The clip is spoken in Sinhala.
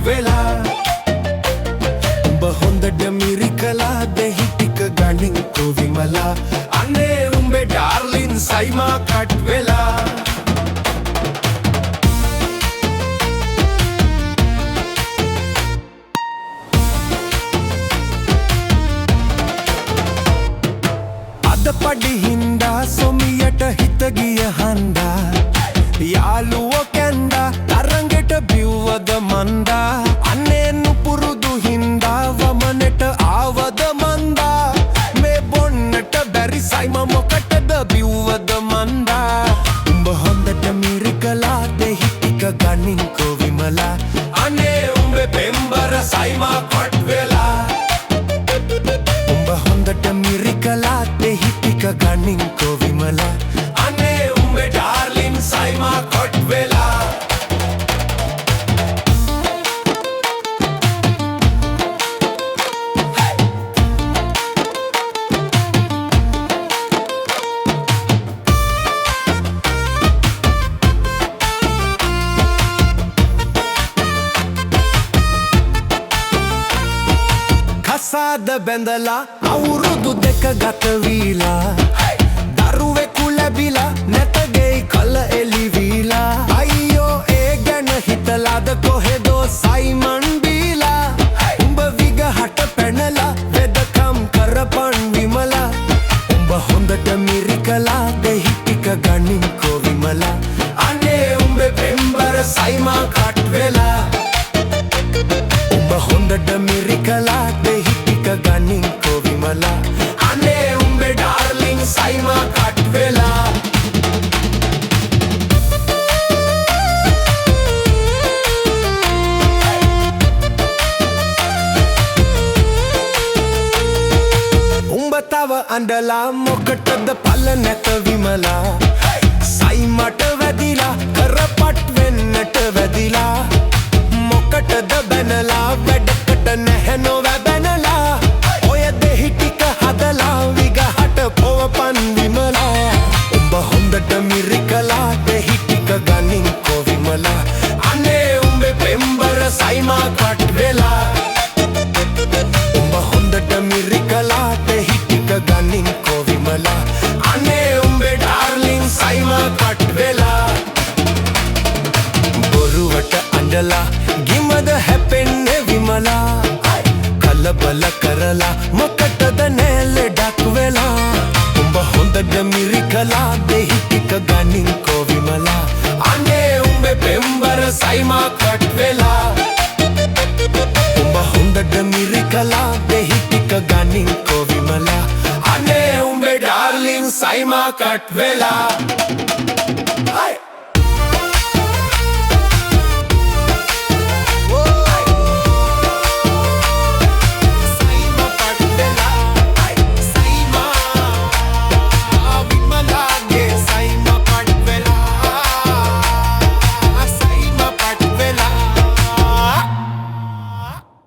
වෙලා උඹ හොඳට මිරිකලා දෙහි ටික ගනින්කෝ විමලා අනේ උඹේ ඩාර්ලින් සයිමා කට් වෙලා අද පඩි හින්දා සොමියට හිත ගිය හන්දා යාළුවෝ කැන්දා තරංගෙට බිව්වද මන්දා අනේ නුපුරුදු හින්දා වමනෙට ආවද මන්දා මේ බොන්නට බැරි සයිම මොකටද බිව්වද මන්දා උඹ හොඳට මිරිකලා දෙහි ටික ගනින්කෝ විමලා අනේ උඹේ පෙම්බර සයිමා කට් වෙලා උඹ හොඳට මිරිකලා දෙහි ටික ගනින්කෝ විමලා අනේ උඹේ ඩාර්ලින් සයිමා කට් වෙලා කසාද බැඳලා අවුරුදු දෙක ගත වීලා දරුවෙකු ලැබිලා නැත ගෙයි කල එළිවීලා අයියෝ ඒ ගැන හිතලාද කොහෙදෝ සයිමන් බීලා උඹ විගහට පැනලා වෙදකම් කරපන් විමලා උඹ හොඳට මිරිකලා දෙහි ටික ගනින්කෝ විමලා අනේ උඹේ පෙම්බර සයිමා කට් වෙලා උඹ හොඳට මිරිකලා දෙහි ටික ගනින්කෝ විමලා අනේ උඹේ ඩාර්ලින් සයිමා කට් වෙලා උඹ තව අඬලා මොකටද පල නැත විමලා සයිමට වැදිලා කරපට් වෙන්නට වැදිලා මොකටද බැනලා වැඩකට නැහැ නොවැබැනලා ඔය දෙහි ටික හදලා විගහට පොවපන් විමලා උඹ හොඳට මිරිකලා දෙහි ටික ගනින්කෝ විමලා අනේ උඹේ පෙම්බර සයිමා කට් වෙලා උඹ හොඳට මිරිකලා දෙහි ටික ගනින්කෝ විමලා අනේ උඹේ ඩාර්ලින් සයිමා කට් වෙලා බොරුවට අඬලා ගිමද හැපෙන්නේ විමලා කලබල කරලා මොකටද නෑලෙඩක් වෙලා උඹ හොඳට මිරිකලා දෙහි ටික ගනින්කෝ විමලා අනේ උඹේ පෙම්බර සයිමා කට් වෙලා උඹ හොඳට මිරිකලා දෙහි ටික ගනින්කෝ විමලා අනේ උඹේ ඩාර්ලින් සයිමා කට් වෙලා